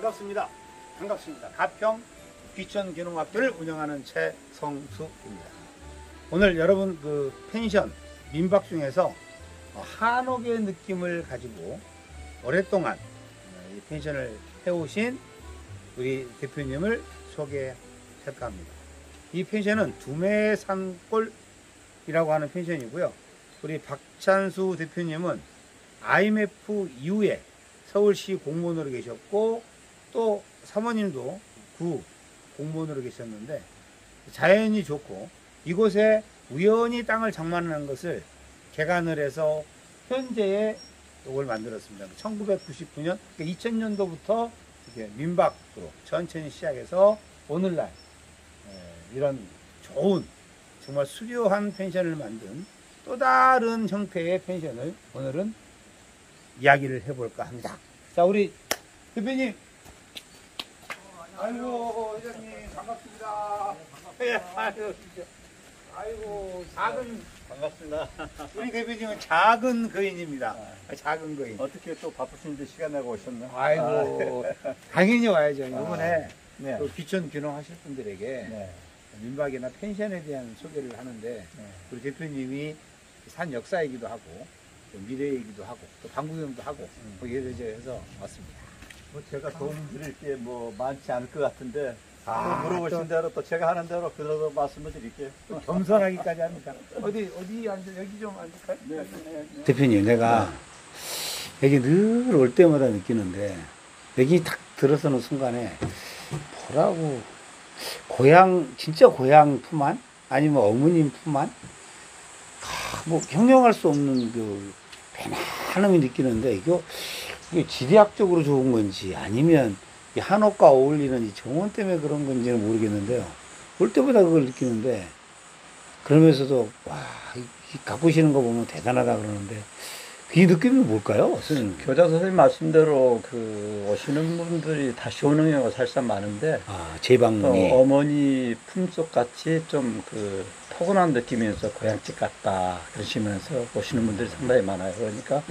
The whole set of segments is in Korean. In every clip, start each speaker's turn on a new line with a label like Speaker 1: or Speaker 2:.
Speaker 1: 반갑습니다. 반갑습니다. 가평 귀천귀농학교를 운영하는 최성수입니다. 오늘 여러분 그 펜션 민박 중에서 한옥의 느낌을 가지고 오랫동안 이 펜션을 해오신 우리 대표님을 소개할까 합니다. 이 펜션은 두매산골이라고 하는 펜션이고요. 우리 박찬수 대표님은 IMF 이후에 서울시 공무원으로 계셨고 또 사모님도 구 공무원으로 계셨는데 자연이 좋고 이곳에 우연히 땅을 장만한 것을 개간을 해서 현재의 이걸 만들었습니다. 1999년, 2000년도부터 이렇게 민박으로 천천히 시작해서 오늘날 이런 좋은 정말 수려한 펜션을 만든 또 다른 형태의 펜션을 오늘은 이야기를 해볼까 합니다. 자, 우리 대표님. 아이고, 회장님, 반갑습니다. 아이고, 작은.
Speaker 2: 반갑습니다.
Speaker 1: 우리 대표님은 작은 거인입니다. 작은 거인.
Speaker 2: 어떻게 또 바쁘신데 시간 내고 오셨나?
Speaker 1: 아이고, 당연히 와야죠. 이번에
Speaker 2: 네.
Speaker 1: 또 귀촌 귀농하실 분들에게
Speaker 2: 네.
Speaker 1: 민박이나 펜션에 대한 소개를 하는데
Speaker 2: 네.
Speaker 1: 우리 대표님이 산 역사이기도 하고 또 미래이기도 하고 또 방구경도 하고 이래저래해서 왔습니다.
Speaker 2: 뭐 제가 도움 드릴 게 뭐 많지 않을 것 같은데
Speaker 1: 아,
Speaker 2: 또 물어보신 대로 또 제가 하는 대로 그대로 말씀을 드릴게요.
Speaker 1: 또 겸손하기까지 합니까? 어디 앉아? 여기 좀 앉을까요?
Speaker 2: 네.
Speaker 1: 대표님, 내가 여기 늘 올 때마다 느끼는데 여기 딱 들어서는 순간에 뭐라고 고향, 진짜 고향 품 안? 아니면 어머님 품 안? 뭐 형용할 수 없는 그 편안함이 느끼는데 이게 지리학적으로 좋은 건지 아니면 이 한옥과 어울리는 이 정원 때문에 그런 건지는 모르겠는데요. 올 때보다 그걸 느끼는데 그러면서도 와, 가꾸시는 거 보면 대단하다 그러는데 이 느낌이 뭘까요? 선생님?
Speaker 2: 교장 선생님 말씀대로 그 오시는 분들이 다시 오는 경우가 사실상 많은데
Speaker 1: 아,
Speaker 2: 또
Speaker 1: 재방문이.
Speaker 2: 어머니 품속 같이 좀 그 포근한 느낌이면서 고향집 같다 그러시면서 오시는 분들이 상당히 많아요. 그러니까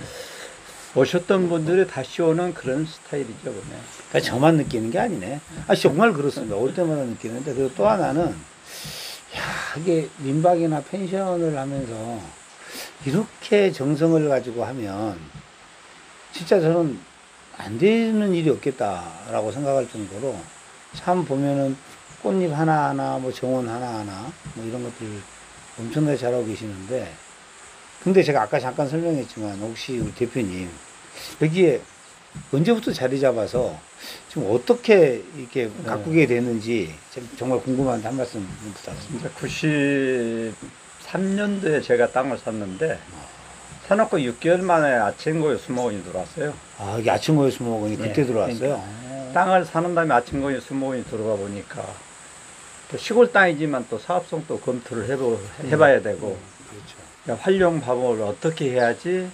Speaker 2: 오셨던 분들이 다시 오는 그런 스타일이죠, 보면.
Speaker 1: 그러니까 저만 느끼는 게 아니네. 아, 정말 그렇습니다. 올 때마다 느끼는데, 그리고 또 하나는, 야, 이게 민박이나 펜션을 하면서 이렇게 정성을 가지고 하면, 진짜 저는 안 되는 일이 없겠다라고 생각할 정도로, 참 보면은 꽃잎 하나하나, 뭐 정원 하나하나, 뭐 이런 것들 엄청나게 잘하고 계시는데, 근데 제가 아까 잠깐 설명했지만 혹시 우리 대표님 여기에 언제부터 자리 잡아서 지금 어떻게 이렇게 가꾸게 됐는지 정말 궁금한데 한 말씀 부탁드립니다.
Speaker 2: 이제 93년도에 제가 땅을 샀는데 사놓고 6개월 만에 아침고요 수목원이 들어왔어요.
Speaker 1: 아, 이게 아침고요 수목원이 그때
Speaker 2: 네,
Speaker 1: 들어왔어요?
Speaker 2: 그러니까 땅을 사는 다음에 아침고요 수목원이 들어가 보니까 또 시골 땅이지만 또 사업성 또 검토를 해봐야 되고
Speaker 1: 그렇죠.
Speaker 2: 활용 방법을 어떻게 해야지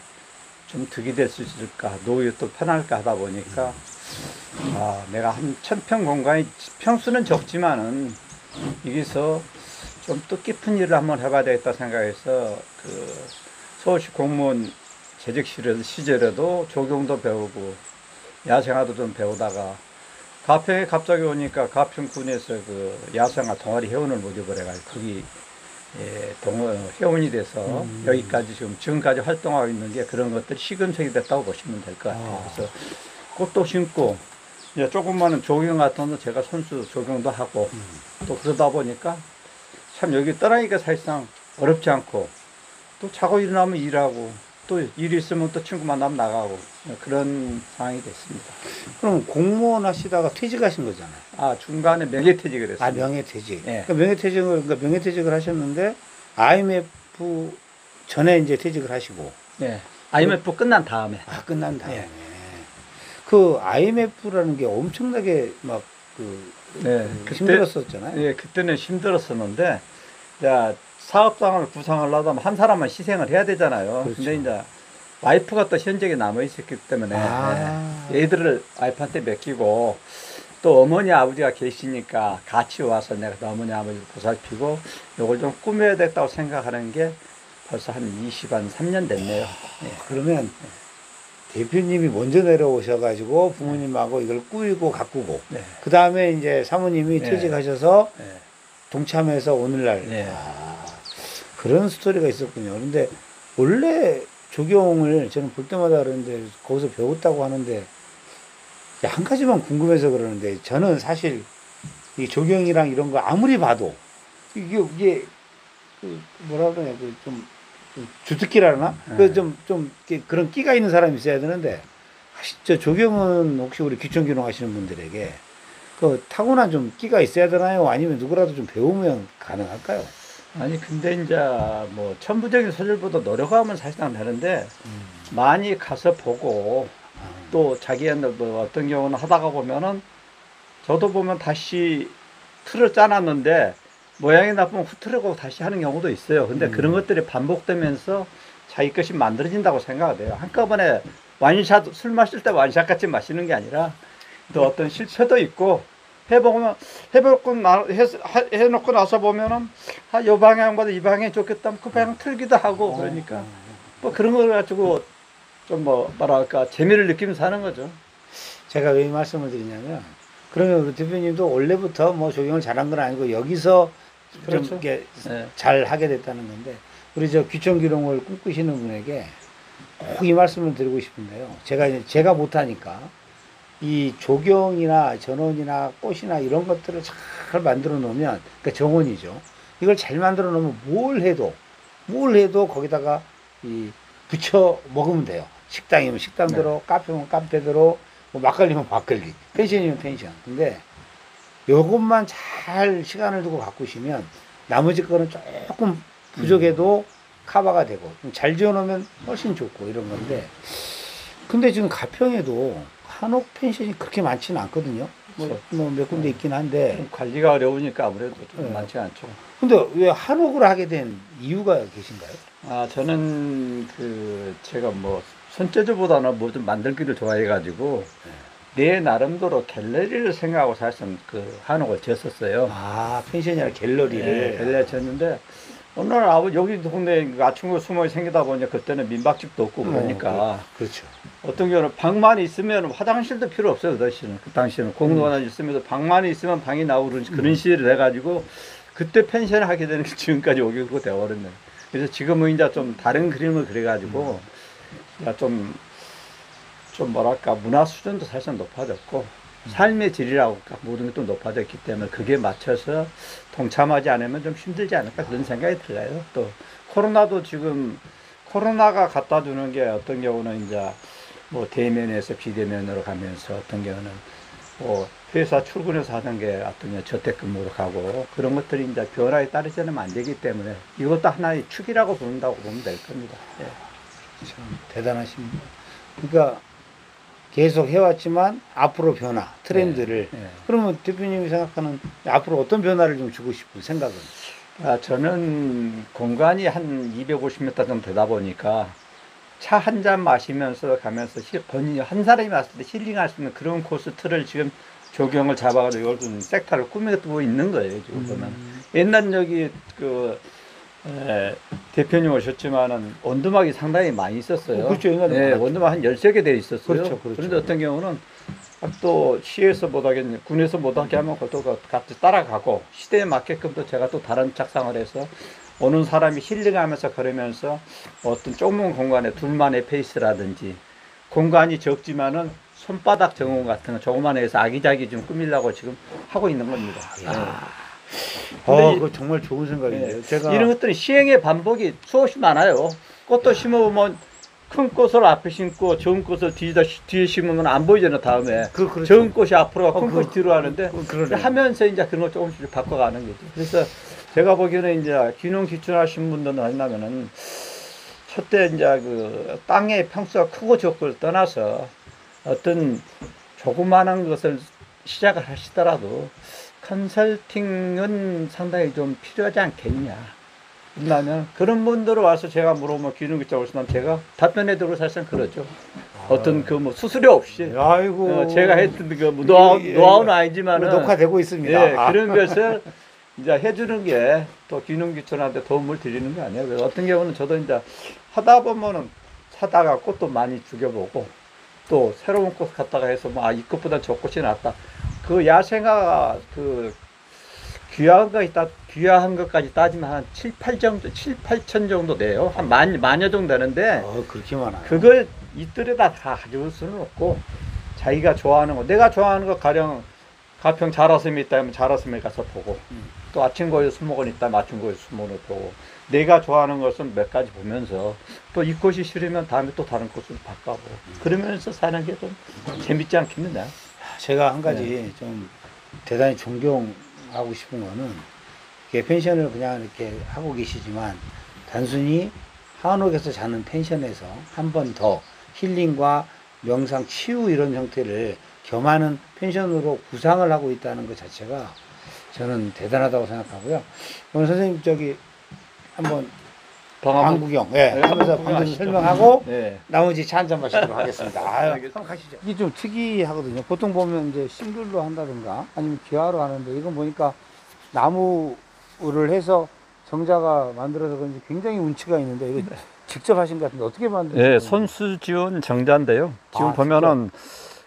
Speaker 2: 좀 득이 될 수 있을까, 노후도 편할까 하다 보니까, 내가 한 1000평 공간이, 평수는 적지만은, 여기서 좀 뜻깊은 일을 한번 해봐야 되겠다 생각해서, 그, 서울시 공무원 재직 시절에도 조경도 배우고, 야생화도 좀 배우다가, 가평에 갑자기 오니까 가평군에서 그 야생화 동아리 회원을 모집을 해가지고, 거기 회원이 돼서 여기까지 지금까지 활동하고 있는 게 그런 것들 시금석이 됐다고 보시면 될 것 같아요. 그래서 꽃도 심고 이제 조금만은 조경 같은 거 제가 손수 조경도 하고 또 그러다 보니까 참 여기 떠나기가 사실상 어렵지 않고 또 자고 일어나면 일하고 또 일이 있으면 또 친구 만나면 나가고 그런 상황이 됐습니다.
Speaker 1: 그럼 공무원 하시다가 퇴직하신 거잖아요.
Speaker 2: 중간에 명예퇴직을 했습니다.
Speaker 1: 아, 명예퇴직.
Speaker 2: 네.
Speaker 1: 그러니까 명예퇴직을 하셨는데 IMF 전에 이제 퇴직을 하시고.
Speaker 2: 네. IMF 끝난 다음에.
Speaker 1: 아, 끝난 다음에.
Speaker 2: 네.
Speaker 1: 그 IMF라는 게 엄청나게 막 힘들었었잖아요.
Speaker 2: 네, 그때는 힘들었었는데, 야, 사업장을 구상하려면 한 사람만 희생을 해야 되잖아요.
Speaker 1: 그렇죠.
Speaker 2: 근데 이제 와이프가 또 현직에 남아 있었기 때문에 애들을 와이프한테 맡기고 또 어머니 아버지가 계시니까 같이 와서 내가 어머니 아버지를 보살피고 이걸 좀 꾸며야 됐다고 생각하는 게 벌써 한 23년 됐네요.
Speaker 1: 그러면 대표님이 먼저 내려오셔가지고 부모님하고 이걸 꾸리고 가꾸고
Speaker 2: 네.
Speaker 1: 그 다음에 이제 사모님이
Speaker 2: 네.
Speaker 1: 퇴직하셔서
Speaker 2: 네.
Speaker 1: 동참해서 오늘날
Speaker 2: 네.
Speaker 1: 그런 스토리가 있었군요. 그런데 원래 조경을 저는 볼 때마다 그러는데 거기서 배웠다고 하는데 한 가지만 궁금해서 그러는데 저는 사실 이 조경이랑 이런 거 아무리 봐도 이게 그 뭐라 그러냐 그좀 주특기라나 그좀 그런 끼가 있는 사람이 있어야 되는데 저 조경은 혹시 우리 귀청기농 하시는 분들에게 그 타고난 좀 끼가 있어야 되나요? 아니면 누구라도 좀 배우면 가능할까요?
Speaker 2: 아니 근데 이제 뭐 천부적인 소질보다 노력하면 사실상 되는데 많이 가서 보고 또 자기한테 뭐 어떤 경우는 하다가 보면은 저도 보면 다시 틀을 짜놨는데 모양이 나쁘면 후틀하고 다시 하는 경우도 있어요. 근데 그런 것들이 반복되면서 자기 것이 만들어진다고 생각해요. 한꺼번에 완샷, 술 마실 때 완샷 같이 마시는 게 아니라 또 어떤 실패도 있고 해놓고 나서 보면은 요 방향보다 이 방향이 좋겠다 그 방향 틀기도 하고 그러니까 뭐 그런 걸 가지고 좀 뭐랄까 재미를 느끼면서 하는 거죠.
Speaker 1: 제가 왜 이 말씀을 드리냐면 그러면 우리 대표님도 원래부터 뭐 조경을 잘한 건 아니고 여기서
Speaker 2: 그렇죠.
Speaker 1: 좀 이렇게
Speaker 2: 네.
Speaker 1: 잘 하게 됐다는 건데 우리 저 귀청기농을 꿈꾸시는 분에게 꼭 이 말씀을 드리고 싶은데요. 제가 못하니까 이 조경이나 전원이나 꽃이나 이런 것들을 잘 만들어 놓으면 그러니까 정원이죠. 이걸 잘 만들어 놓으면 뭘 해도 거기다가 이 붙여 먹으면 돼요. 식당이면 식당대로, 카페면 카페대로, 뭐 막걸리면 막걸리, 펜션이면 펜션. 근데 요것만 잘 시간을 두고 가꾸시면 나머지 거는 조금 부족해도 커버가 되고 잘 지어놓으면 훨씬 좋고 이런 건데 근데 지금 가평에도 한옥 펜션이 그렇게 많지는 않거든요. 뭐 몇 군데 있긴 한데
Speaker 2: 좀 관리가 어려우니까 아무래도 좀
Speaker 1: 네.
Speaker 2: 많지 않죠.
Speaker 1: 근데 왜 한옥을 하게 된 이유가 계신가요?
Speaker 2: 아 저는 제가 뭐 손재주보다는 뭐 좀 만들기를 좋아해가지고 내 나름대로 갤러리를 생각하고 사실은 한옥을 지었었어요.
Speaker 1: 아 펜션이 아니라 갤러리를.
Speaker 2: 네, 갤러리 지었는데 어느 날 여기 동네에 아침에 숨어 생기다 보니 그때는 민박집도 없고 그러니까
Speaker 1: 그렇죠.
Speaker 2: 어떤 경우는 방만 있으면 화장실도 필요 없어요. 그 당시에는 공동화장실 있으면서 방만 있으면 방이 나오고 그런 시절이 돼가지고 그때 펜션을 하게 되는 게 지금까지 오게 되어버렸네요. 그래서 지금은 이제 좀 다른 그림을 그려가지고 좀 뭐랄까 문화 수준도 사실 높아졌고 삶의 질이라고 모든 게 또 높아졌기 때문에 그게 맞춰서 동참하지 않으면 좀 힘들지 않을까 그런 생각이 들어요. 또 코로나도 지금 코로나가 갖다 주는 게 어떤 경우는 이제 뭐 대면에서 비대면으로 가면서 어떤 경우는 뭐 회사 출근해서 하는 게 어떤 경우 재택근무로 가고 그런 것들이 이제 변화에 따르지 않으면 안 되기 때문에 이것도 하나의 축이라고 부른다고 보면 될 겁니다. 예.
Speaker 1: 참 대단하십니다. 그러니까 계속 해왔지만 앞으로 변화, 트렌드를.
Speaker 2: 네, 네.
Speaker 1: 그러면 대표님이 생각하는 앞으로 어떤 변화를 좀 주고 싶은 생각은?
Speaker 2: 저는 공간이 한 250m 정도 되다 보니까 차 한 잔 마시면서 가면서 본인이 한 사람이 왔을 때 힐링할 수 있는 그런 코스 틀을 지금 조경을 잡아가지고 이걸 좀 섹터를 꾸미고 있는 거예요. 지금 보면 옛날 여기 대표님 오셨지만은 원두막이 상당히 많이 있었어요.
Speaker 1: 그렇죠. 옛날에
Speaker 2: 네,
Speaker 1: 많았죠.
Speaker 2: 원두막 한 13개 되어 있었어요.
Speaker 1: 그렇죠.
Speaker 2: 그런데 어떤 경우는 또 시에서 못하겠네, 군에서 못하게 하면 그것도 같이 따라가고 시대에 맞게끔 또 제가 또 다른 작상을 해서 오는 사람이 힐링하면서 걸으면서 어떤 좁은 공간에 둘만의 페이스라든지 공간이 적지만은 손바닥 정원 같은 거 조그만 해서 아기자기 좀 꾸미려고 지금 하고 있는 겁니다. 근데
Speaker 1: 그거 정말 좋은 생각인데요. 제가
Speaker 2: 이런 것들이 시행의 반복이 수없이 많아요. 꽃도 심어보면 큰 꽃을 앞에 심고 적은 꽃을 뒤에 심으면 안 보이잖아요. 다음에
Speaker 1: 그렇죠.
Speaker 2: 적은 꽃이 앞으로 가고 큰 꽃이 뒤로 하는데
Speaker 1: 그러네요.
Speaker 2: 하면서 이제 그런 걸 조금씩 바꿔가는 거죠. 그래서 제가 보기에는 이제 귀농 귀촌하신 분들은 하냐면은 첫째 이제 땅의 평수가 크고 적고를 떠나서 어떤 조그마한 것을 시작을 하시더라도 컨설팅은 상당히 좀 필요하지 않겠냐. 왜냐하면 그런 분들 와서 제가 물어보면 귀농귀촌 오시면 제가 답변해드리고 사실상 그러죠. 어떤 뭐 수수료 없이
Speaker 1: 아이고
Speaker 2: 제가 했던 뭐 노하우는 아니지만은
Speaker 1: 녹화되고 있습니다.
Speaker 2: 예, 그런 것을 이제 해주는 게 또 귀농귀촌한테 도움을 드리는 거 아니에요. 그래서 어떤 경우는 저도 이제 하다 보면은 사다가 꽃도 많이 죽여보고 또 새로운 꽃 갖다가 해서 뭐, 아, 이 꽃보다 저 꽃이 낫다. 그 야생화 그 귀한 것까지 따지면 한 7, 8천 정도 돼요. 한 만여 정도 되는데,
Speaker 1: 그렇게 많아요.
Speaker 2: 그걸 이틀에다 다 가져올 수는 없고, 자기가 좋아하는 거, 내가 좋아하는 거 가평 자라섬이 있다면 자라섬에 가서 보고, 또 아침고요 수목원 있다면 아침고요 수목원을 보고, 내가 좋아하는 것은 몇 가지 보면서, 또 이 꽃이 싫으면 다음에 또 다른 꽃으로 바꿔보고, 그러면서 사는 게 좀 재밌지 않겠느냐.
Speaker 1: 제가 한 가지 좀 대단히 존경하고 싶은 거는, 이게 펜션을 그냥 이렇게 하고 계시지만 단순히 한옥에서 자는 펜션에서 한 번 더 힐링과 명상, 치유 이런 형태를 겸하는 펜션으로 구상을 하고 있다는 것 자체가 저는 대단하다고 생각하고요. 오늘 선생님 저기 한번 방 구경 하면서 방금 설명하고 나머지 차 한잔 마시도록 하겠습니다. 아유, 한번 가시죠. 이게 좀 특이하거든요. 보통 보면 이제 싱글로 한다든가 아니면 기와로 하는데 이건 보니까 나무를 해서 정자가 만들어서 그런지 굉장히 운치가 있는데 이거 직접 하신 것 같은데 어떻게 만드셨어요?
Speaker 2: 네, 손수 지은 정자인데요. 지금 보면은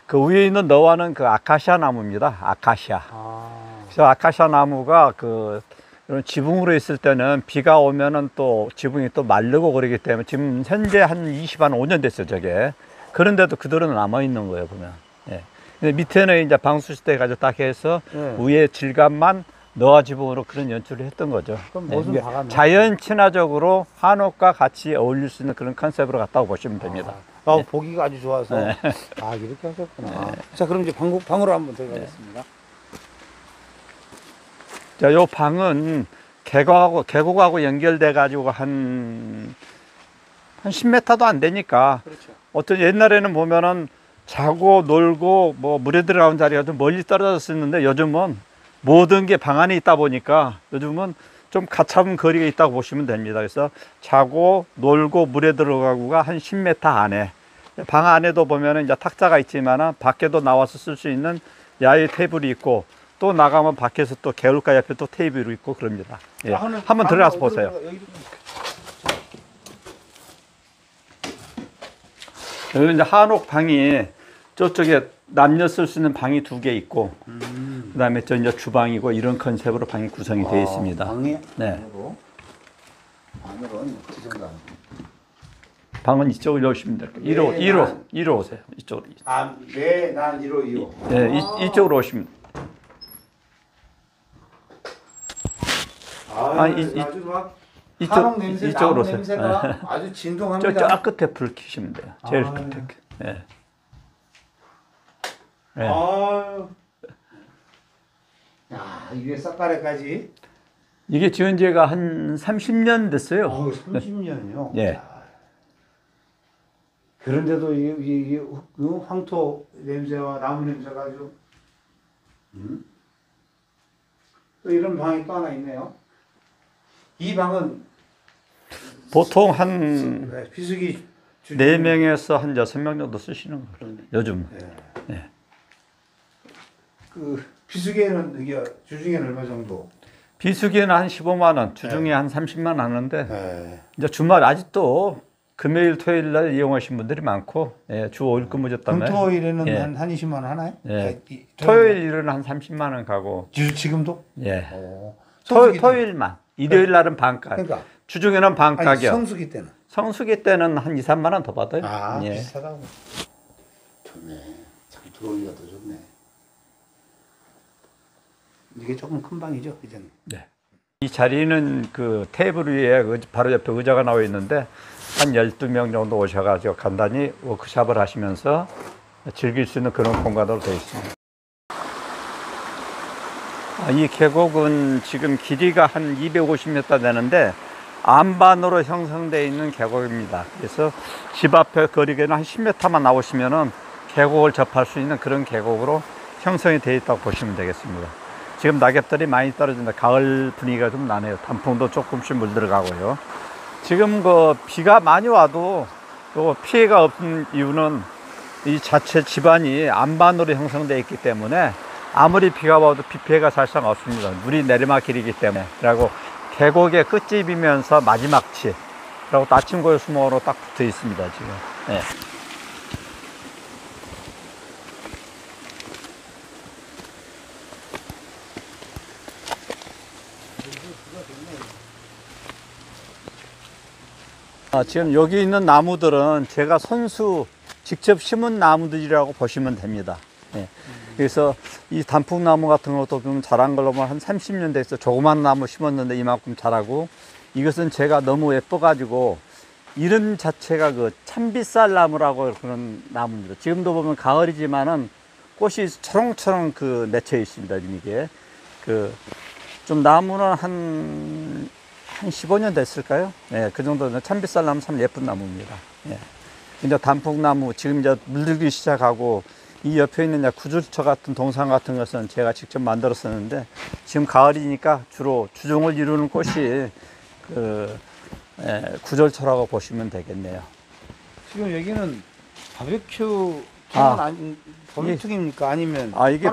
Speaker 2: 그 위에 있는 너와는 그 아카시아 나무입니다. 아카시아. 그래서 아카시아 나무가 이런 지붕으로 있을 때는 비가 오면은 또 지붕이 또 마르고 그러기 때문에 지금 현재 한 25년 됐어요, 저게. 그런데도 그대로 남아 있는 거예요, 보면. 예. 근데 밑에는 이제 방수시대 가지고 딱 해서 위에 질감만 너와 지붕으로 그런 연출을 했던 거죠.
Speaker 1: 그럼 무슨
Speaker 2: 자연 친화적으로 한옥과 같이 어울릴 수 있는 그런 컨셉으로 갔다고 보시면 됩니다.
Speaker 1: 보기가 아주 좋아서. 이렇게 하셨구나. 자, 그럼 이제 방으로 한번 들어가겠습니다.
Speaker 2: 자, 요 방은 계곡하고 연결돼 가지고 한 10m도 안 되니까.
Speaker 1: 그렇죠.
Speaker 2: 어떤 옛날에는 보면은 자고 놀고 뭐 물에 들어가는 자리가 좀 멀리 떨어졌었는데 요즘은 모든 게 방 안에 있다 보니까 요즘은 좀 가차분 거리가 있다고 보시면 됩니다. 그래서 자고 놀고 물에 들어가고가 한 10m 안에, 방 안에도 보면은 이제 탁자가 있지만 밖에도 나와서 쓸 수 있는 야외 테이블이 있고, 또 나가면 밖에서 또 개울가 옆에 또 테이블이 있고 그럽니다. 예. 한번 들어가서 보세요. 여기는 이제 한옥 방이 저쪽에 남녀 쓸 수 있는 방이 2개 있고, 그 다음에 저 이제 주방이고 이런 컨셉으로 방이 구성이 되어 있습니다.
Speaker 1: 방에
Speaker 2: 네.
Speaker 1: 안으로는 그 정도.
Speaker 2: 방은 이쪽으로 오시면 될까요? 1호 오세요. 이쪽으로.
Speaker 1: 난 1호, 2호.
Speaker 2: 네, 이쪽으로 오시면.
Speaker 1: 아주 막 한옥 냄새,
Speaker 2: 이쪽으로
Speaker 1: 나무
Speaker 2: 오세요.
Speaker 1: 냄새가 아주 진동합니다.
Speaker 2: 저 끝에 불 켜시면 돼요. 제일 끝에. 네. 네.
Speaker 1: 야, 이게 싹가래까지.
Speaker 2: 이게 지은 지가 한 30년 됐어요.
Speaker 1: 30년이요?
Speaker 2: 예.
Speaker 1: 그런데도 이 황토 냄새와 나무 냄새가 아주. 또 이런 방이 또 하나 있네요. 이 방은
Speaker 2: 보통 한
Speaker 1: 비수기
Speaker 2: 4명에서 한 6명 정도 쓰시는 거예요. 요즘.
Speaker 1: 네. 그 비수기에는 이게 주중에는 얼마 정도?
Speaker 2: 비수기에는 한 15만 원, 주중에 한 30만 원 하는데 이제 주말 아직도 금요일, 토요일 날 이용하신 분들이 많고, 주 5일 근무제다면
Speaker 1: 금토일에는 한 20만 원 하나요?
Speaker 2: 토요일은 한 30만 원 가고.
Speaker 1: 지금도?
Speaker 2: 예. 토요일만. 일요일 날은 반 가격.
Speaker 1: 그러니까
Speaker 2: 주중에는 반 가격.
Speaker 1: 성수기 때는?
Speaker 2: 성수기 때는 한 2, 3만 원 더 받아요.
Speaker 1: 비슷하다고. 좋네. 참 들어오기가 더 좋네. 이게 조금 큰 방이죠, 이제는.
Speaker 2: 네. 이 자리는 그 테이블 위에 바로 옆에 의자가 나와 있는데 한 12명 정도 오셔가지고 간단히 워크숍을 하시면서 즐길 수 있는 그런 공간으로 되어 있습니다. 이 계곡은 지금 길이가 한 250m 되는데 안반으로 형성되어 있는 계곡입니다. 그래서 집 앞에 거리에는 한 10m만 나오시면은 계곡을 접할 수 있는 그런 계곡으로 형성이 되어 있다고 보시면 되겠습니다. 지금 낙엽들이 많이 떨어진다. 가을 분위기가 좀 나네요. 단풍도 조금씩 물들어가고요. 지금 비가 많이 와도 피해가 없는 이유는 이 자체 집안이 안반으로 형성되어 있기 때문에 아무리 비가 와도 비 피해가 사실상 없습니다. 물이 내리막길이기 때문에. 그리고 계곡의 끝집이면서 마지막치. 그리고 아침고요 수목으로 딱 붙어 있습니다, 지금. 네. 지금 여기 있는 나무들은 제가 손수 직접 심은 나무들이라고 보시면 됩니다. 예. 그래서 이 단풍나무 같은 것도 보면 자란 걸로 보면 한 30년 됐어. 조그만 나무 심었는데 이만큼 자라고, 이것은 제가 너무 예뻐가지고 이름 자체가 그 참빗살 나무라고 그런 나무입니다. 지금도 보면 가을이지만은 꽃이 초롱초롱 그 맺혀 있습니다. 이게 좀 나무는 한 15년 됐을까요? 예, 그 정도는 참빗살 나무 참 예쁜 나무입니다. 예. 이제 단풍나무 지금 이제 물들기 시작하고, 이 옆에 있는 구절처 같은 동상 같은 것은 제가 직접 만들었었는데, 지금 가을이니까 주로 주종을 이루는 꽃이 구절처라고 보시면 되겠네요.
Speaker 1: 지금 여기는 바베큐 통은 바베큐입니까? 아니면
Speaker 2: 이게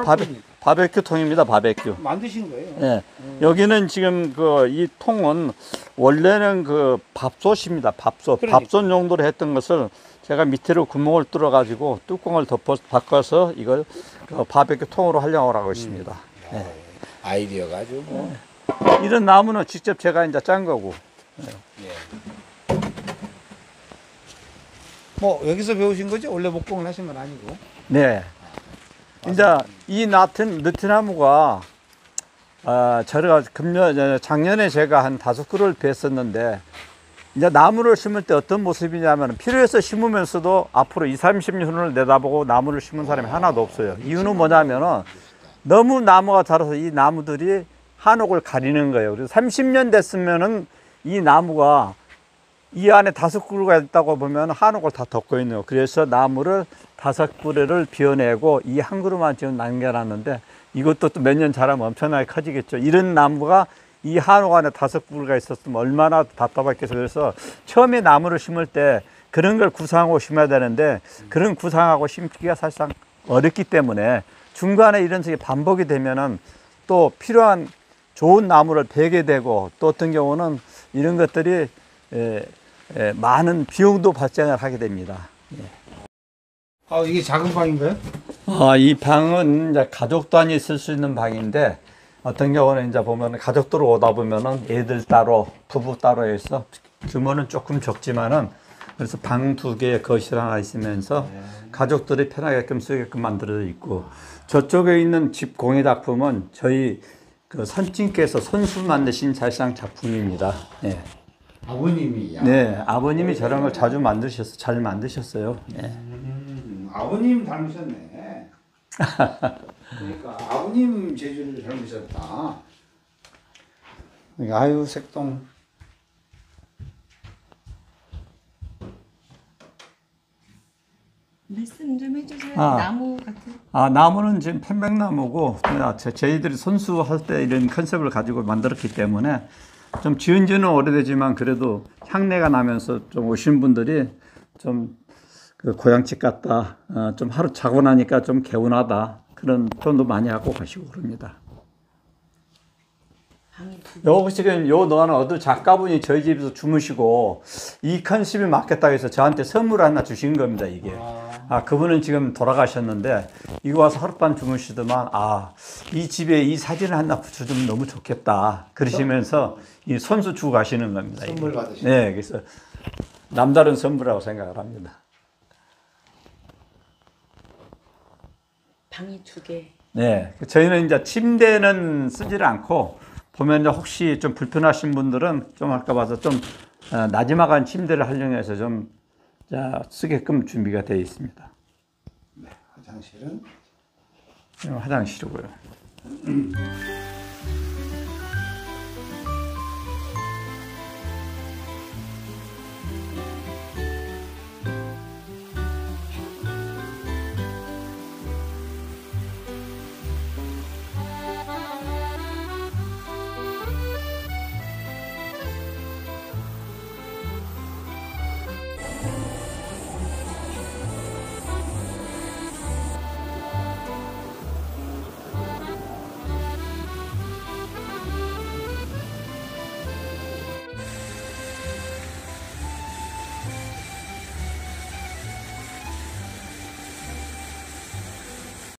Speaker 2: 바베큐 통입니다. 바베큐.
Speaker 1: 만드신 거예요?
Speaker 2: 예. 여기는 지금 이 통은 원래는 밥솥입니다. 밥솥.
Speaker 1: 그러니까.
Speaker 2: 밥솥 용도로 했던 것을 제가 밑으로 구멍을 뚫어 가지고 뚜껑을 바꿔서 이걸 바베큐 통으로 활용을 하고 있습니다. 예.
Speaker 1: 아이디어가 아주 뭐.
Speaker 2: 이런 나무는 직접 제가 이제 짠 거고.
Speaker 1: 예. 뭐 여기서 배우신 거죠? 원래 목공을 하신 건 아니고.
Speaker 2: 네. 이제 이 느티나무가 제가 작년에 제가 한 5그루를 뱄었는데, 이제 나무를 심을 때 어떤 모습이냐면, 필요해서 심으면서도 앞으로 20-30년을 내다보고 나무를 심은 사람이 하나도 없어요. 이유는 뭐냐면은 너무 나무가 자라서 이 나무들이 한옥을 가리는 거예요. 그래서 30년 됐으면은 이 나무가 이 안에 5그루가 있다고 보면 한옥을 다 덮고 있네요. 그래서 나무를 5그루를 비워내고 이 한 그루만 지금 남겨놨는데, 이것도 또 몇 년 자라면 엄청나게 커지겠죠. 이런 나무가 이 한옥 안에 5그루가 있었으면 얼마나 답답했겠어요. 그래서 처음에 나무를 심을 때 그런 걸 구상하고 심어야 되는데, 그런 구상하고 심기가 사실상 어렵기 때문에 중간에 이런 식의 반복이 되면은 또 필요한 좋은 나무를 베게 되고, 또 어떤 경우는 이런 것들이 많은 비용도 발생을 하게 됩니다.
Speaker 1: 이게 작은 방인가요?
Speaker 2: 이 방은 이제 가족 단위 쓸 수 있는 방인데, 어떤 경우는 이제 보면 가족들 오다 보면은 애들 따로, 부부 따로 해서 규모는 조금 적지만은, 그래서 방 2개, 거실 하나 있으면서 가족들이 편하게끔 쓰게끔 만들어져 있고, 저쪽에 있는 집 공예 작품은 저희 선친께서 손수 만드신 사실상 작품입니다. 네.
Speaker 1: 아버님이야.
Speaker 2: 네, 아버님이 저런 걸 자주 잘 만드셨어요. 네.
Speaker 1: 아버님 닮으셨네. 그러니까 아버님 재주를 닮으셨다. 그러니까 아유 색동.
Speaker 3: 말씀 좀 해주세요. 나무 같은.
Speaker 2: 나무는 지금 편백나무고, 저희들이 손수할 때 이런 컨셉을 가지고 만들었기 때문에 좀 지은 지는 오래되지만 그래도 향내가 나면서 좀 오신 분들이 좀 고향집 같다, 좀 하루 자고 나니까 좀 개운하다, 그런 표현도 많이 하고 가시고 그럽니다. 요 지금 요 노안은 어떤 작가분이 저희 집에서 주무시고 이 컨셉이 맞겠다고 해서 저한테 선물 하나 주신 겁니다. 이게 그분은 지금 돌아가셨는데, 이거 와서 하룻밤 주무시더만 이 집에 이 사진을 하나 붙여주면 너무 좋겠다 그러시면서 이 손수 주고 가시는 겁니다.
Speaker 1: 선물 받으신.
Speaker 2: 네, 그래서 남다른 선물이라고 생각을 합니다.
Speaker 3: 방이 2개.
Speaker 2: 네, 저희는 이제 침대는 쓰지를 않고, 보면 이제 혹시 좀 불편하신 분들은 좀 아까 봐서 좀 나지막한 침대를 활용해서 좀 쓰게끔 준비가 되어 있습니다.
Speaker 1: 네, 화장실은
Speaker 2: 화장실이고요.